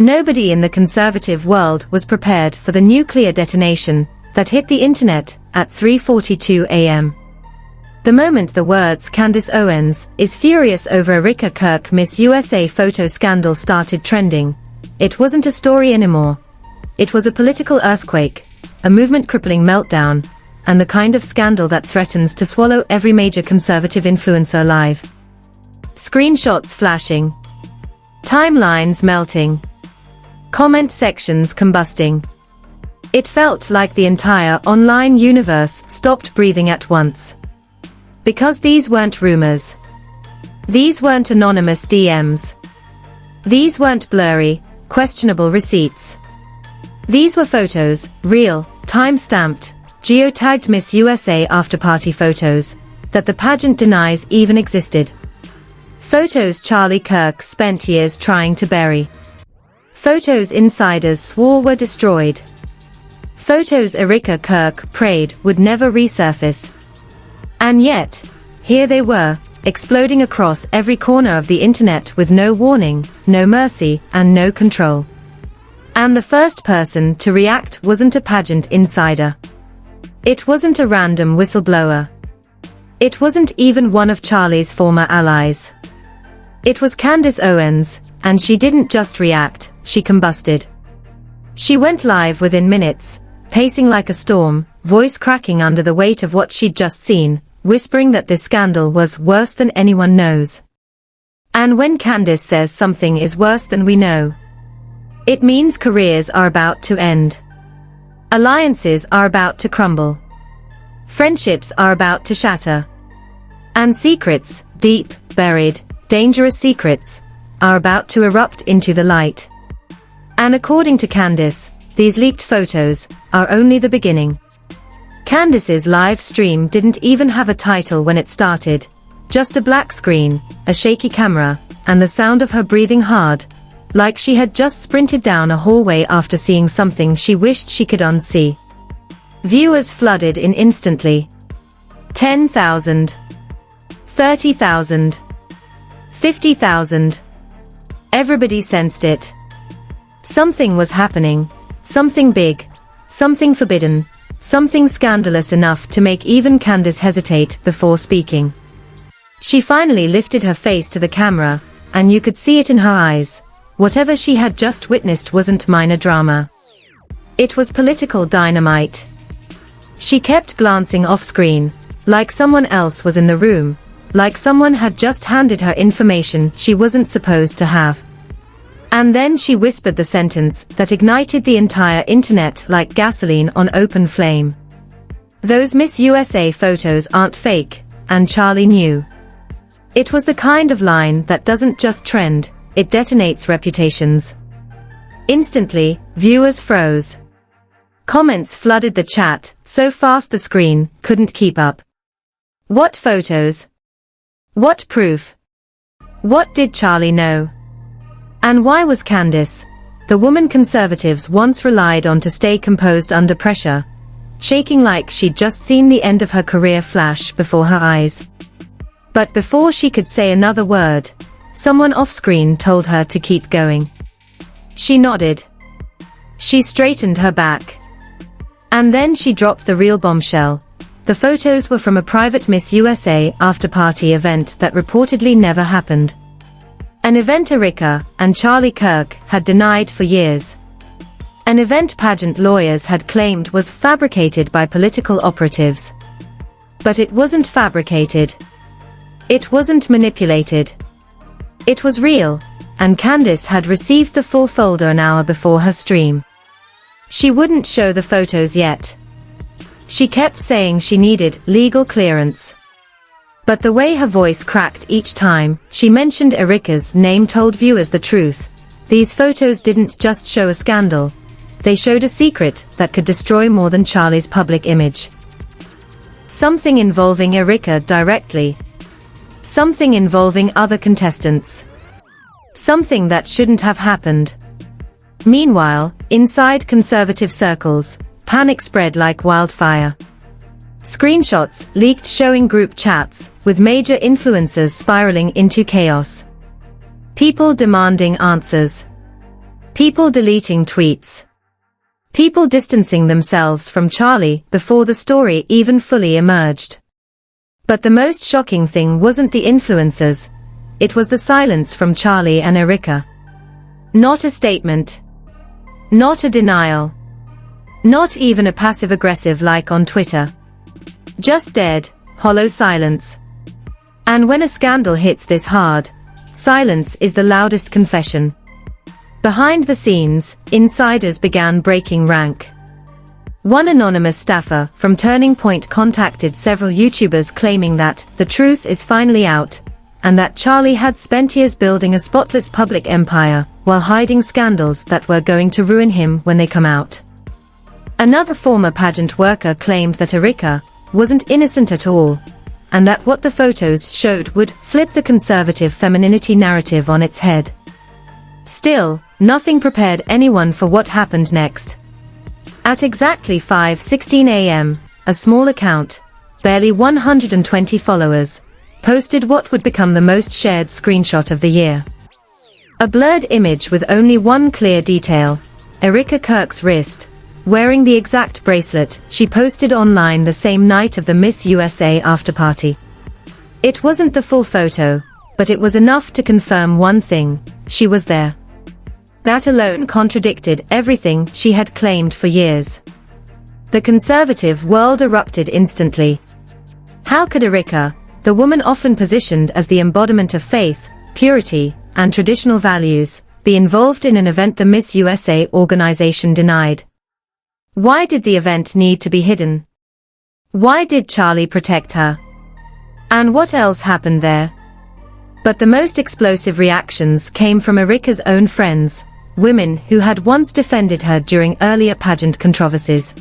Nobody in the conservative world was prepared for the nuclear detonation that hit the internet at 3:42 a.m. The moment the words "Candace Owens is furious over Erika Kirk Miss USA photo scandal" started trending, it wasn't a story anymore. It was a political earthquake, a movement-crippling meltdown, and the kind of scandal that threatens to swallow every major conservative influencer alive. Screenshots flashing. Timelines melting. Comment sections combusting. It felt like the entire online universe stopped breathing at once. Because these weren't rumors. These weren't anonymous DMs. These weren't blurry, questionable receipts. These were photos, real, time-stamped, geotagged Miss USA after-party photos, that the pageant denies even existed. Photos Charlie Kirk spent years trying to bury. Photos insiders swore were destroyed. Photos Erika Kirk prayed would never resurface. And yet, here they were, exploding across every corner of the internet with no warning, no mercy, and no control. And the first person to react wasn't a pageant insider. It wasn't a random whistleblower. It wasn't even one of Charlie's former allies. It was Candace Owens, and she didn't just react, she combusted. She went live within minutes, pacing like a storm, voice cracking under the weight of what she'd just seen, whispering that this scandal was worse than anyone knows. And when Candace says something is worse than we know, it means careers are about to end. Alliances are about to crumble. Friendships are about to shatter. And secrets, deep, buried, dangerous secrets, are about to erupt into the light. And according to Candace, these leaked photos are only the beginning. Candace's live stream didn't even have a title when it started, just a black screen, a shaky camera, and the sound of her breathing hard, like she had just sprinted down a hallway after seeing something she wished she could unsee. Viewers flooded in instantly. 10,000. 30,000. 50,000. Everybody sensed it. Something was happening, something big, something forbidden, something scandalous enough to make even Candace hesitate before speaking. She finally lifted her face to the camera, and you could see it in her eyes. Whatever she had just witnessed wasn't minor drama. It was political dynamite. She kept glancing off-screen, like someone else was in the room, like someone had just handed her information she wasn't supposed to have. And then she whispered the sentence that ignited the entire internet like gasoline on open flame. Those Miss USA photos aren't fake, and Charlie knew. It was the kind of line that doesn't just trend, it detonates reputations. Instantly, viewers froze. Comments flooded the chat, so fast the screen couldn't keep up. What photos? What proof? What did Charlie know? And why was Candace, the woman conservatives once relied on to stay composed under pressure, shaking like she'd just seen the end of her career flash before her eyes? But before she could say another word, someone off-screen told her to keep going. She nodded. She straightened her back. And then she dropped the real bombshell. The photos were from a private Miss USA after-party event that reportedly never happened. An event Erika and Charlie Kirk had denied for years. An event pageant lawyers had claimed was fabricated by political operatives. But it wasn't fabricated. It wasn't manipulated. It was real, and Candace had received the full folder an hour before her stream. She wouldn't show the photos yet. She kept saying she needed legal clearance. But the way her voice cracked each time she mentioned Erika's name told viewers the truth. These photos didn't just show a scandal. They showed a secret that could destroy more than Charlie's public image. Something involving Erika directly. Something involving other contestants. Something that shouldn't have happened. Meanwhile, inside conservative circles, panic spread like wildfire. Screenshots leaked showing group chats, with major influencers spiraling into chaos. People demanding answers. People deleting tweets. People distancing themselves from Charli before the story even fully emerged. But the most shocking thing wasn't the influencers, it was the silence from Charli and Erika. Not a statement. Not a denial. Not even a passive-aggressive like on Twitter. Just dead, hollow silence. And when a scandal hits this hard, silence is the loudest confession. Behind the scenes, insiders began breaking rank. One anonymous staffer from Turning Point contacted several YouTubers claiming that the truth is finally out, and that Charli had spent years building a spotless public empire while hiding scandals that were going to ruin him when they come out. Another former pageant worker claimed that Erika wasn't innocent at all, and that what the photos showed would flip the conservative femininity narrative on its head. Still, nothing prepared anyone for what happened next. At exactly 5:16 a.m., a small account, barely 120 followers, posted what would become the most shared screenshot of the year. A blurred image with only one clear detail, Erika Kirk's wrist, wearing the exact bracelet she posted online the same night of the Miss USA afterparty. It wasn't the full photo, but it was enough to confirm one thing: she was there. That alone contradicted everything she had claimed for years. The conservative world erupted instantly. How could Erika, the woman often positioned as the embodiment of faith, purity, and traditional values, be involved in an event the Miss USA organization denied? Why did the event need to be hidden? Why did Charli protect her? And what else happened there? But the most explosive reactions came from Erika's own friends, women who had once defended her during earlier pageant controversies.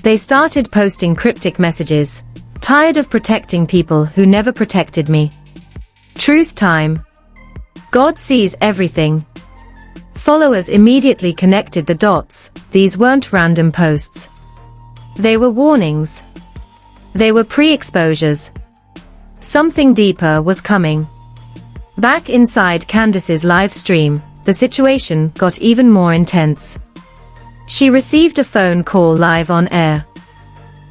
They started posting cryptic messages: "Tired of protecting people who never protected me. Truth time. God sees everything." Followers immediately connected the dots. These weren't random posts. They were warnings. They were pre-exposures. Something deeper was coming. Back inside Candace's live stream, the situation got even more intense. She received a phone call live on air.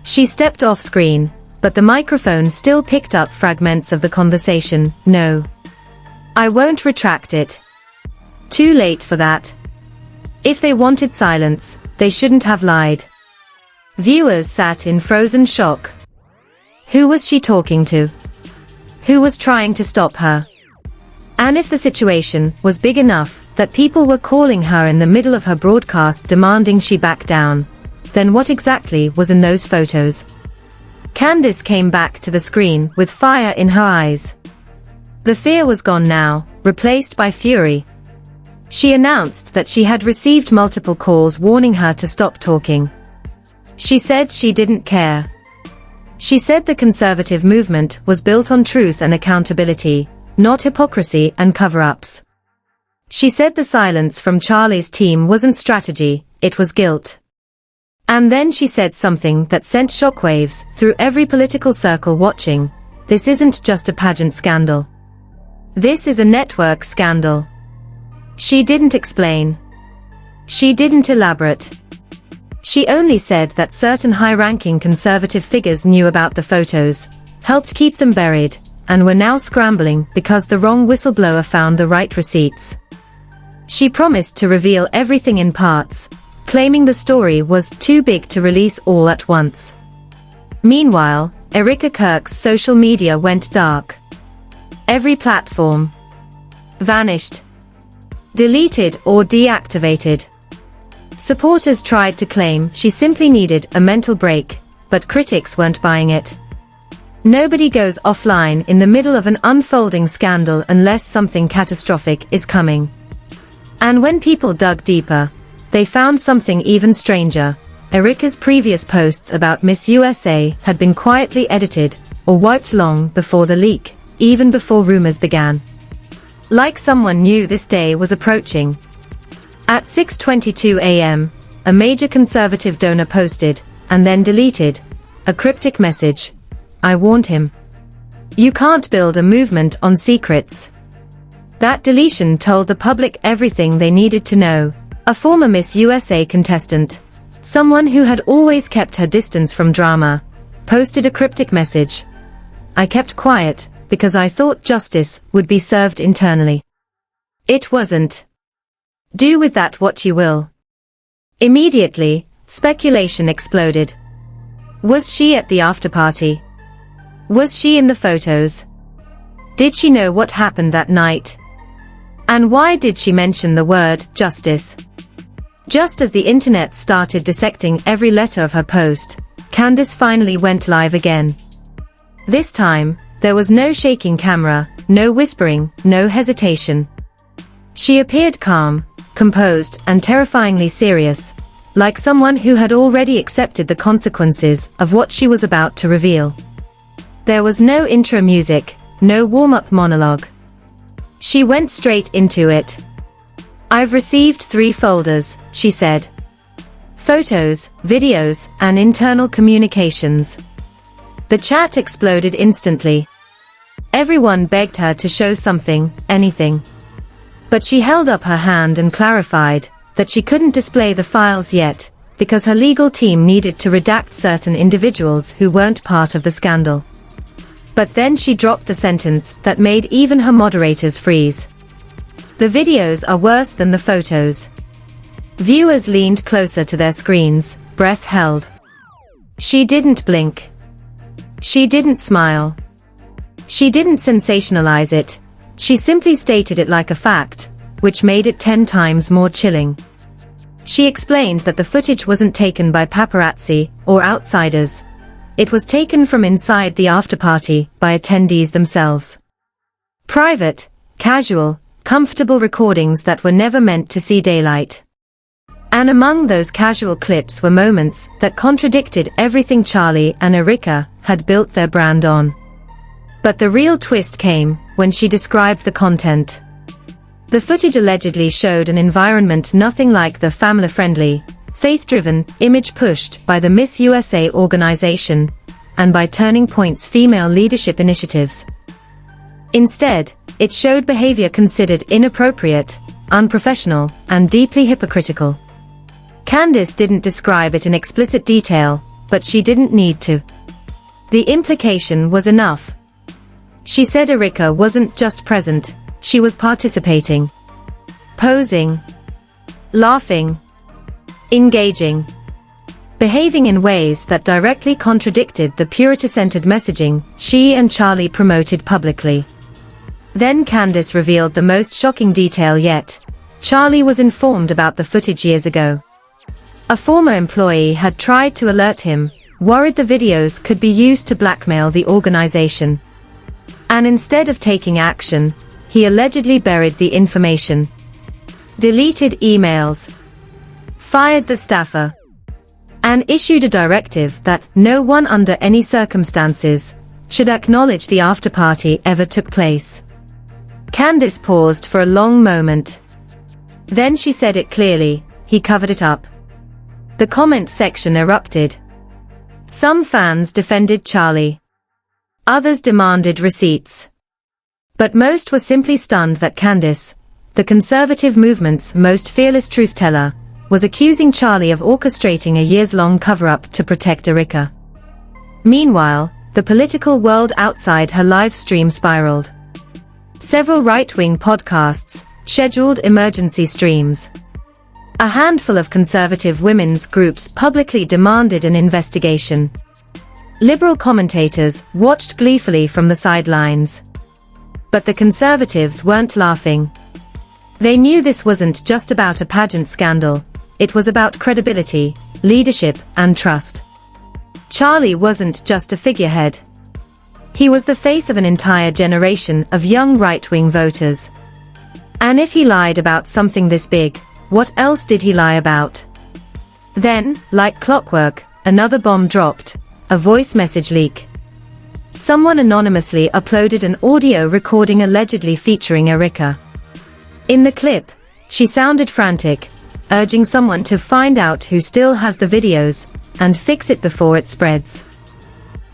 She stepped off screen, but the microphone still picked up fragments of the conversation. "No. I won't retract it. Too late for that. If they wanted silence, they shouldn't have lied." Viewers sat in frozen shock. Who was she talking to? Who was trying to stop her? And if the situation was big enough that people were calling her in the middle of her broadcast demanding she back down, then what exactly was in those photos? Candace came back to the screen with fire in her eyes. The fear was gone now, replaced by fury. She announced that she had received multiple calls warning her to stop talking. She said she didn't care. She said the conservative movement was built on truth and accountability, not hypocrisy and cover-ups. She said the silence from Charli's team wasn't strategy, it was guilt. And then she said something that sent shockwaves through every political circle watching: "This isn't just a pageant scandal. This is a network scandal." She didn't explain. She didn't elaborate. She only said that certain high-ranking conservative figures knew about the photos, helped keep them buried, and were now scrambling because the wrong whistleblower found the right receipts. She promised to reveal everything in parts, claiming the story was too big to release all at once. Meanwhile, Erika Kirk's social media went dark. Every platform vanished, deleted or deactivated. Supporters tried to claim she simply needed a mental break, but critics weren't buying it. Nobody goes offline in the middle of an unfolding scandal unless something catastrophic is coming. And when people dug deeper, they found something even stranger. Erika's previous posts about Miss USA had been quietly edited or wiped long before the leak, even before rumors began. Like someone knew this day was approaching. At 6:22 a.m., a major conservative donor posted, and then deleted, a cryptic message: "I warned him. You can't build a movement on secrets." That deletion told the public everything they needed to know. A former Miss USA contestant, someone who had always kept her distance from drama, posted a cryptic message. "I kept quiet, because I thought justice would be served internally. It wasn't. Do with that what you will." Immediately, speculation exploded. Was she at the after-party? Was she in the photos? Did she know what happened that night? And why did she mention the word justice? Just as the internet started dissecting every letter of her post, Candace finally went live again. This time, there was no shaking camera, no whispering, no hesitation. She appeared calm, composed, and terrifyingly serious, like someone who had already accepted the consequences of what she was about to reveal. There was no intro music, no warm-up monologue. She went straight into it. "I've received 3 folders," she said. "Photos, videos, and internal communications." The chat exploded instantly. Everyone begged her to show something, anything. But she held up her hand and clarified that she couldn't display the files yet, because her legal team needed to redact certain individuals who weren't part of the scandal. But then she dropped the sentence that made even her moderators freeze. "The videos are worse than the photos." Viewers leaned closer to their screens, breath held. She didn't blink. She didn't smile. She didn't sensationalize it. She simply stated it like a fact, which made it 10 times more chilling. She explained that the footage wasn't taken by paparazzi or outsiders. It was taken from inside the afterparty by attendees themselves. Private, casual, comfortable recordings that were never meant to see daylight. And among those casual clips were moments that contradicted everything Charli and Erika had built their brand on. But the real twist came when she described the content. The footage allegedly showed an environment nothing like the family-friendly, faith-driven image pushed by the Miss USA organization and by Turning Point's female leadership initiatives. Instead, it showed behavior considered inappropriate, unprofessional, and deeply hypocritical. Candace didn't describe it in explicit detail, but she didn't need to. The implication was enough. She said Erika wasn't just present, she was participating. Posing. Laughing. Engaging. Behaving in ways that directly contradicted the purity-centered messaging she and Charli promoted publicly. Then Candace revealed the most shocking detail yet. Charli was informed about the footage years ago. A former employee had tried to alert him, worried the videos could be used to blackmail the organization. And instead of taking action, he allegedly buried the information. Deleted emails. Fired the staffer. And issued a directive that no one under any circumstances should acknowledge the after-party ever took place. Candace paused for a long moment. Then she said it clearly, he covered it up. The comment section erupted. Some fans defended Charli. Others demanded receipts. But most were simply stunned that Candace, the conservative movement's most fearless truth-teller, was accusing Charli of orchestrating a years-long cover-up to protect Erika. Meanwhile, the political world outside her live stream spiraled. Several right-wing podcasts scheduled emergency streams. A handful of conservative women's groups publicly demanded an investigation. Liberal commentators watched gleefully from the sidelines. But the conservatives weren't laughing. They knew this wasn't just about a pageant scandal, it was about credibility, leadership, and trust. Charli wasn't just a figurehead. He was the face of an entire generation of young right-wing voters. And if he lied about something this big, what else did he lie about? Then, like clockwork, another bomb dropped, a voice message leak. Someone anonymously uploaded an audio recording allegedly featuring Erika. In the clip, she sounded frantic, urging someone to find out who still has the videos, and fix it before it spreads.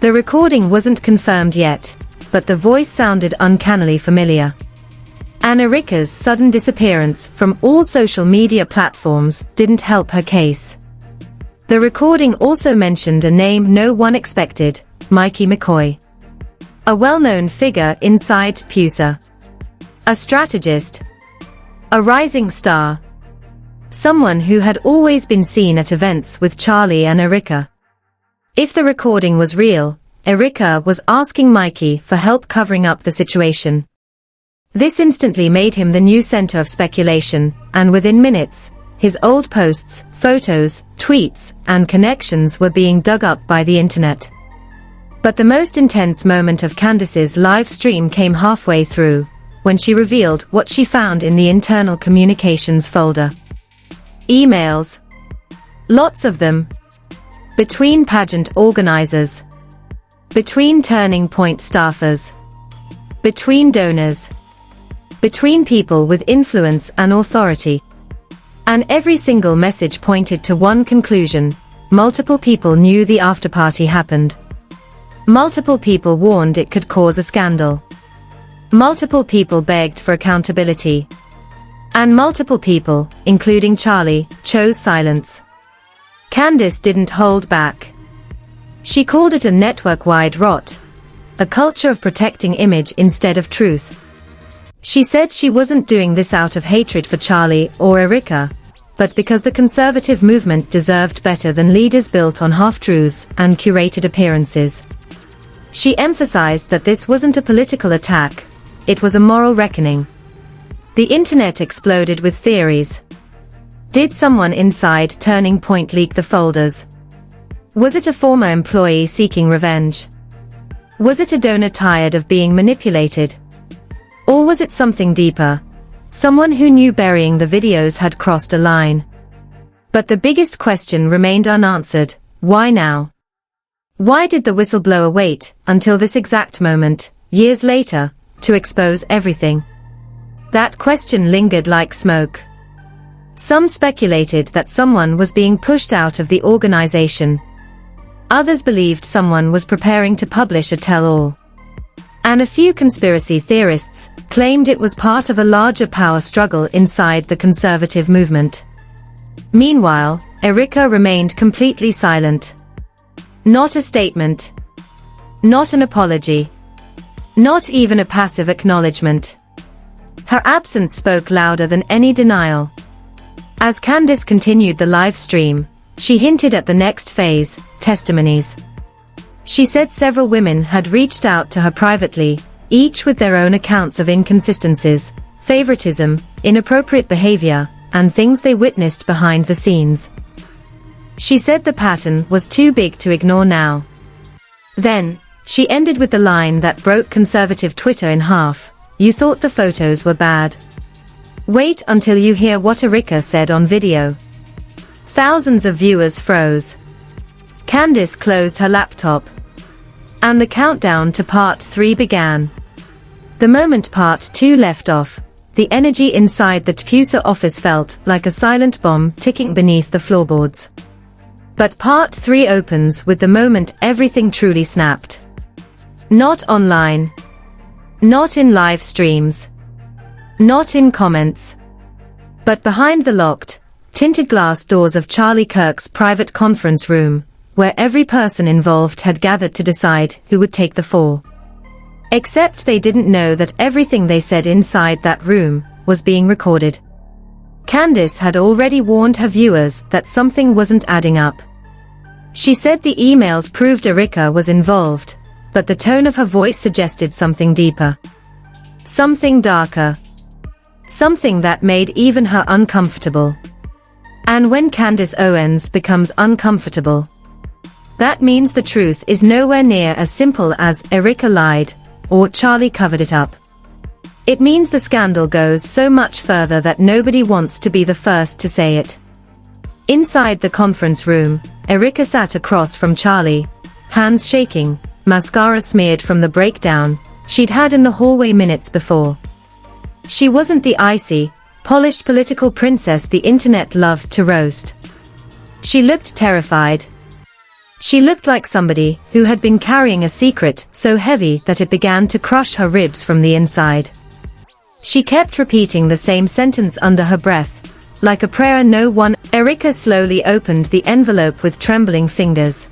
The recording wasn't confirmed yet, but the voice sounded uncannily familiar. And Erika's sudden disappearance from all social media platforms didn't help her case. The recording also mentioned a name no one expected, Mikey McCoy. A well-known figure inside TPUSA. A strategist. A rising star. Someone who had always been seen at events with Charlie and Erika. If the recording was real, Erika was asking Mikey for help covering up the situation. This instantly made him the new center of speculation, and within minutes, his old posts, photos, tweets, and connections were being dug up by the internet. But the most intense moment of Candace's live stream came halfway through, when she revealed what she found in the internal communications folder. Emails. Lots of them. Between pageant organizers. Between Turning Point staffers. Between donors. Between people with influence and authority. And every single message pointed to one conclusion: multiple people knew the afterparty happened. Multiple people warned it could cause a scandal. Multiple people begged for accountability. And multiple people, including Charlie, chose silence. Candace didn't hold back. She called it a network-wide rot. A culture of protecting image instead of truth. She said she wasn't doing this out of hatred for Charlie or Erika, but because the conservative movement deserved better than leaders built on half-truths and curated appearances. She emphasized that this wasn't a political attack, it was a moral reckoning. The internet exploded with theories. Did someone inside Turning Point leak the folders? Was it a former employee seeking revenge? Was it a donor tired of being manipulated? Or was it something deeper? Someone who knew burying the videos had crossed a line. But the biggest question remained unanswered: why now? Why did the whistleblower wait until this exact moment, years later, to expose everything? That question lingered like smoke. Some speculated that someone was being pushed out of the organization. Others believed someone was preparing to publish a tell-all. And a few conspiracy theorists claimed it was part of a larger power struggle inside the conservative movement. Meanwhile, Erika remained completely silent. Not a statement. Not an apology. Not even a passive acknowledgement. Her absence spoke louder than any denial. As Candace continued the live stream, she hinted at the next phase: testimonies. She said several women had reached out to her privately, each with their own accounts of inconsistencies, favoritism, inappropriate behavior, and things they witnessed behind the scenes. She said the pattern was too big to ignore now. Then, she ended with the line that broke conservative Twitter in half: "You thought the photos were bad. Wait until you hear what Erika said on video." Thousands of viewers froze. Candace closed her laptop. And the countdown to part 3 began. The moment part 2 left off, the energy inside the TPUSA office felt like a silent bomb ticking beneath the floorboards. But part 3 opens with the moment everything truly snapped. Not online. Not in live streams. Not in comments. But behind the locked, tinted glass doors of Charlie Kirk's private conference room, where every person involved had gathered to decide who would take the fall. Except they didn't know that everything they said inside that room was being recorded. Candace had already warned her viewers that something wasn't adding up. She said the emails proved Erika was involved, but the tone of her voice suggested something deeper. Something darker. Something that made even her uncomfortable. And when Candace Owens becomes uncomfortable, that means the truth is nowhere near as simple as Erika lied, or Charlie covered it up. It means the scandal goes so much further that nobody wants to be the first to say it. Inside the conference room, Erika sat across from Charlie, hands shaking, mascara smeared from the breakdown she'd had in the hallway minutes before. She wasn't the icy, polished political princess the internet loved to roast. She looked terrified. She looked like somebody who had been carrying a secret so heavy that it began to crush her ribs from the inside. She kept repeating the same sentence under her breath, like a prayer no one. Erika slowly opened the envelope with trembling fingers.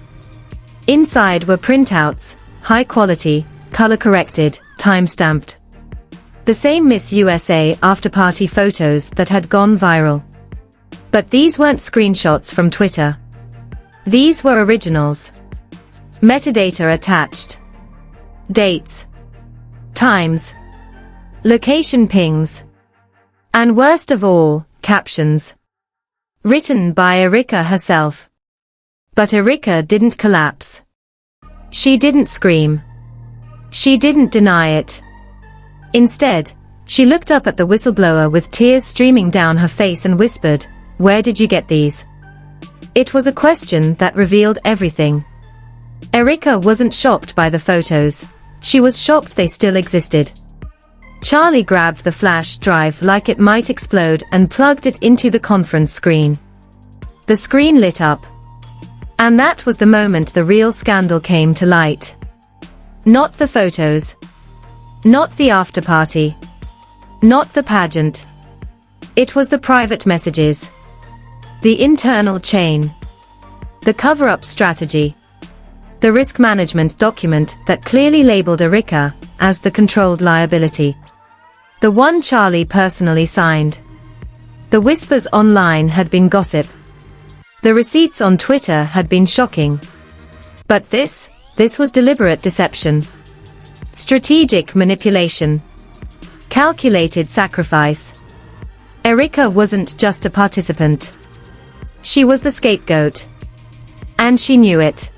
Inside were printouts, high quality, color-corrected, time-stamped. The same Miss USA after-party photos that had gone viral. But these weren't screenshots from Twitter. These were originals. Metadata attached. Dates. Times. Location pings. And worst of all, captions. Written by Erika herself. But Erika didn't collapse. She didn't scream. She didn't deny it. Instead, she looked up at the whistleblower with tears streaming down her face and whispered, "Where did you get these?" It was a question that revealed everything. Erika wasn't shocked by the photos. She was shocked they still existed. Charlie grabbed the flash drive like it might explode and plugged it into the conference screen. The screen lit up. And that was the moment the real scandal came to light. Not the photos. Not the after-party. Not the pageant. It was the private messages. The internal chain. The cover-up strategy. The risk management document that clearly labeled Erika as the controlled liability. The one Charlie personally signed. The whispers online had been gossip. The receipts on Twitter had been shocking. But this was deliberate deception. Strategic manipulation. Calculated sacrifice. Erika wasn't just a participant. She was the scapegoat. And she knew it.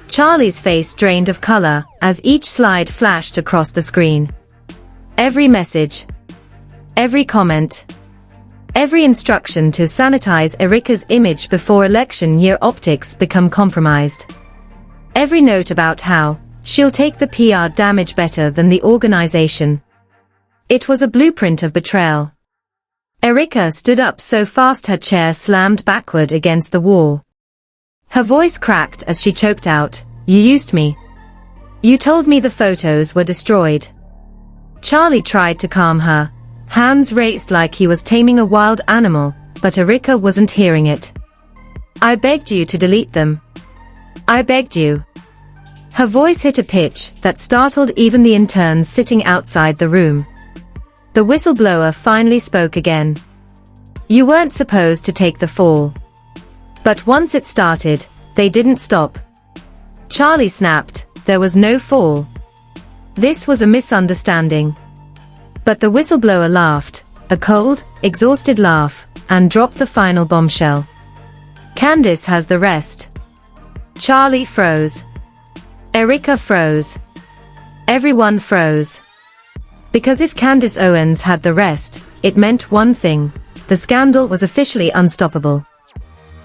Charlie's face drained of color as each slide flashed across the screen. Every message. Every comment. Every instruction to sanitize Erika's image before election year optics become compromised. Every note about how she'll take the PR damage better than the organization. It was a blueprint of betrayal. Erika stood up so fast her chair slammed backward against the wall. Her voice cracked as she choked out, "You used me. You told me the photos were destroyed." Charlie tried to calm her, hands raised like he was taming a wild animal, but Erika wasn't hearing it. "I begged you to delete them. I begged you." Her voice hit a pitch that startled even the interns sitting outside the room. The whistleblower finally spoke again. "You weren't supposed to take the fall." But once it started, they didn't stop. Charlie snapped, "There was no fall. This was a misunderstanding." But the whistleblower laughed, a cold, exhausted laugh, and dropped the final bombshell. "Candace has the rest." Charlie froze. Erika froze. Everyone froze. Because if Candace Owens had the rest, it meant one thing: the scandal was officially unstoppable.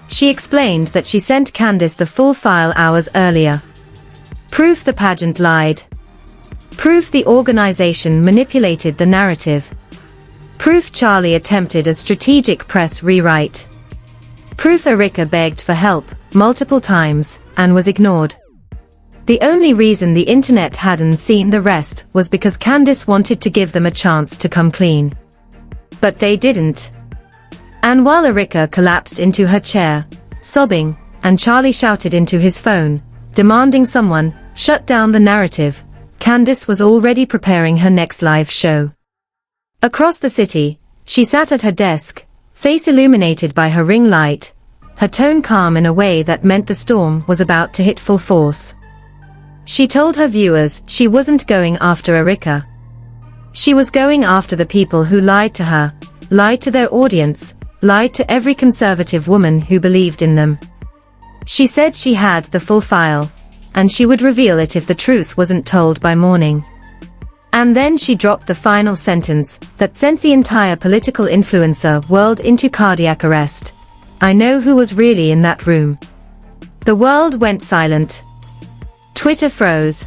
She explained that she sent Candace the full file hours earlier. Proof the pageant lied. Proof the organization manipulated the narrative. Proof Charlie attempted a strategic press rewrite. Proof Erika begged for help multiple times and was ignored. The only reason the internet hadn't seen the rest was because Candace wanted to give them a chance to come clean. But they didn't. And while Erika collapsed into her chair, sobbing, and Charlie shouted into his phone, demanding someone shut down the narrative, Candace was already preparing her next live show. Across the city, she sat at her desk, face illuminated by her ring light, her tone calm in a way that meant the storm was about to hit full force. She told her viewers she wasn't going after Erika. She was going after the people who lied to her, lied to their audience, lied to every conservative woman who believed in them. She said she had the full file, and she would reveal it if the truth wasn't told by morning. And then she dropped the final sentence that sent the entire political influencer world into cardiac arrest. "I know who was really in that room." The world went silent. Twitter froze.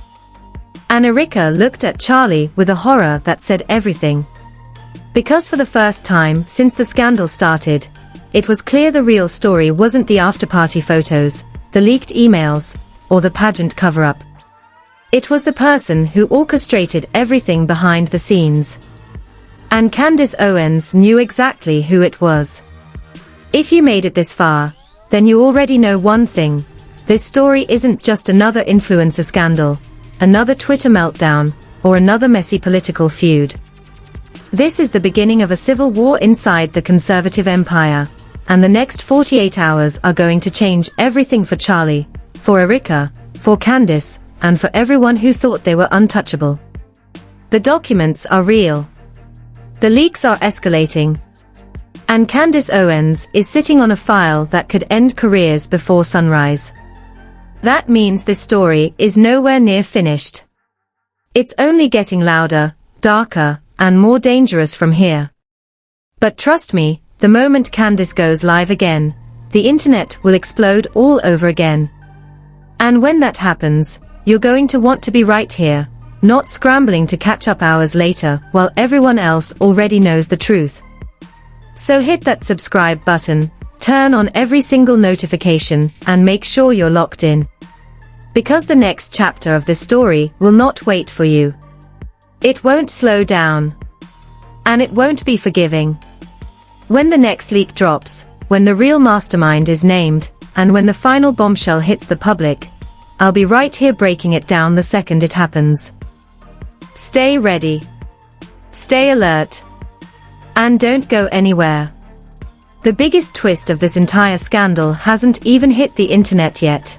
And Erika looked at Charlie with a horror that said everything. Because for the first time since the scandal started, it was clear the real story wasn't the after-party photos, the leaked emails, or the pageant cover-up. It was the person who orchestrated everything behind the scenes. And Candace Owens knew exactly who it was. If you made it this far, then you already know one thing. This story isn't just another influencer scandal, another Twitter meltdown, or another messy political feud. This is the beginning of a civil war inside the conservative empire, and the next 48 hours are going to change everything for Charlie, for Erika, for Candace, and for everyone who thought they were untouchable. The documents are real. The leaks are escalating. And Candace Owens is sitting on a file that could end careers before sunrise. That means this story is nowhere near finished. It's only getting louder, darker, and more dangerous from here. But trust me, the moment Candace goes live again, the internet will explode all over again. And when that happens, you're going to want to be right here, not scrambling to catch up hours later while everyone else already knows the truth. So hit that subscribe button, turn on every single notification, and make sure you're locked in. Because the next chapter of this story will not wait for you. It won't slow down. And it won't be forgiving. When the next leak drops, when the real mastermind is named, and when the final bombshell hits the public, I'll be right here breaking it down the second it happens. Stay ready. Stay alert. And don't go anywhere. The biggest twist of this entire scandal hasn't even hit the internet yet.